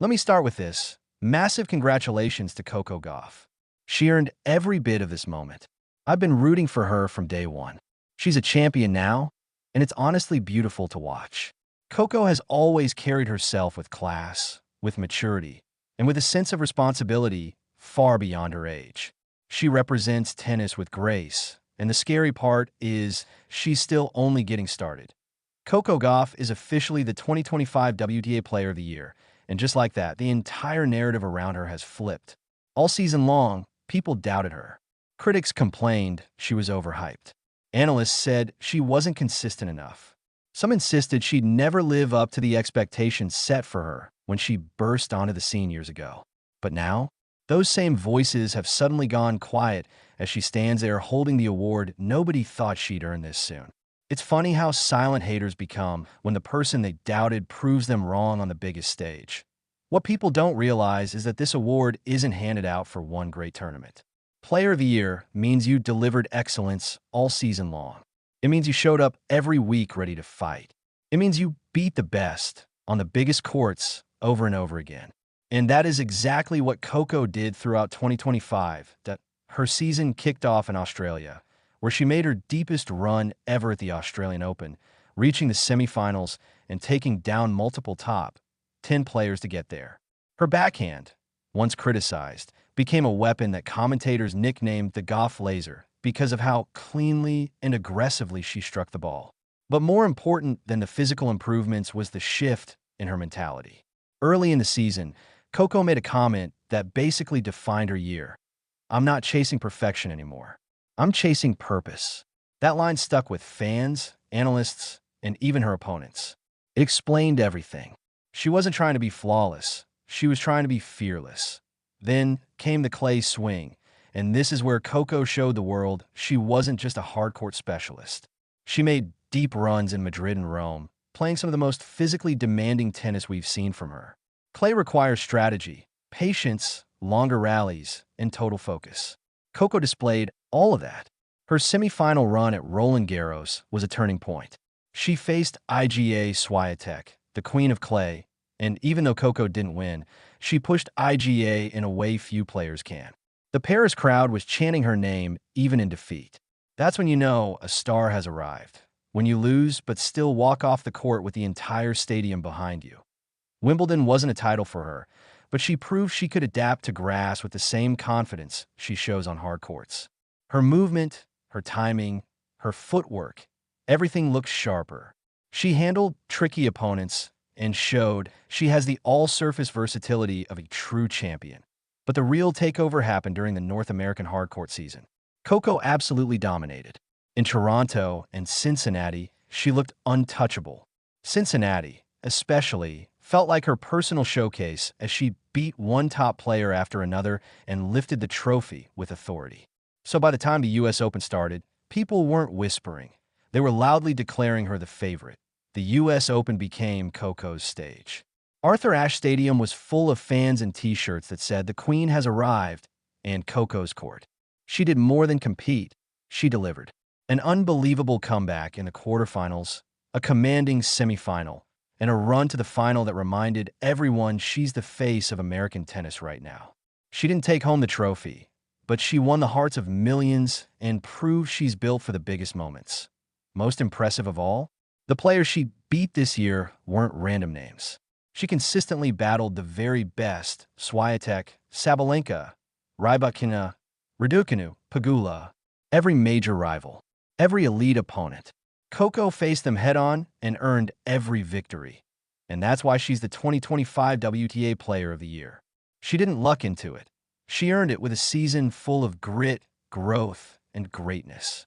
Let me start with this. Massive congratulations to Coco Gauff. She earned every bit of this moment. I've been rooting for her from day one. She's a champion now, and it's honestly beautiful to watch. Coco has always carried herself with class, with maturity, and with a sense of responsibility far beyond her age. She represents tennis with grace, and the scary part is she's still only getting started. Coco Gauff is officially the 2025 WTA Player of the Year, and just like that, the entire narrative around her has flipped. All season long, people doubted her. Critics complained she was overhyped. Analysts said she wasn't consistent enough. Some insisted she'd never live up to the expectations set for her when she burst onto the scene years ago. But now, those same voices have suddenly gone quiet as she stands there holding the award nobody thought she'd earn this soon. It's funny how silent haters become when the person they doubted proves them wrong on the biggest stage. What people don't realize is that this award isn't handed out for one great tournament. Player of the Year means you delivered excellence all season long. It means you showed up every week ready to fight. It means you beat the best on the biggest courts over and over again. And that is exactly what Coco did throughout 2025. That her season kicked off in Australia, where she made her deepest run ever at the Australian Open, reaching the semifinals and taking down multiple top 10 players to get there. Her backhand, once criticized, became a weapon that commentators nicknamed the Gauff laser because of how cleanly and aggressively she struck the ball. But more important than the physical improvements was the shift in her mentality. Early in the season, Coco made a comment that basically defined her year. "I'm not chasing perfection anymore. I'm chasing purpose." That line stuck with fans, analysts, and even her opponents. It explained everything. She wasn't trying to be flawless. She was trying to be fearless. Then came the clay swing, and this is where Coco showed the world she wasn't just a hardcourt specialist. She made deep runs in Madrid and Rome, playing some of the most physically demanding tennis we've seen from her. Clay requires strategy, patience, longer rallies, and total focus. Coco displayed all of that. Her semifinal run at Roland Garros was a turning point. She faced Iga Swiatek, the queen of clay, and even though Coco didn't win, she pushed Iga in a way few players can. The Paris crowd was chanting her name even in defeat. That's when you know a star has arrived. When you lose but still walk off the court with the entire stadium behind you. Wimbledon wasn't a title for her, but she proved she could adapt to grass with the same confidence she shows on hard courts. Her movement, her timing, her footwork, everything looked sharper. She handled tricky opponents and showed she has the all-surface versatility of a true champion. But the real takeover happened during the North American hardcourt season. Coco absolutely dominated. In Toronto and Cincinnati, she looked untouchable. Cincinnati, especially, felt like her personal showcase as she beat one top player after another and lifted the trophy with authority. So by the time the US Open started, people weren't whispering. They were loudly declaring her the favorite. The US Open became Coco's stage. Arthur Ashe Stadium was full of fans and t-shirts that said the Queen has arrived and Coco's court. She did more than compete. She delivered. An unbelievable comeback in the quarterfinals, a commanding semifinal, and a run to the final that reminded everyone she's the face of American tennis right now. She didn't take home the trophy, but she won the hearts of millions and proved she's built for the biggest moments. Most impressive of all, the players she beat this year weren't random names. She consistently battled the very best: Swiatek, Sabalenka, Rybakina, Raducanu, Pegula, every major rival, every elite opponent. Coco faced them head-on and earned every victory. And that's why she's the 2025 WTA Player of the Year. She didn't luck into it. She earned it with a season full of grit, growth, and greatness.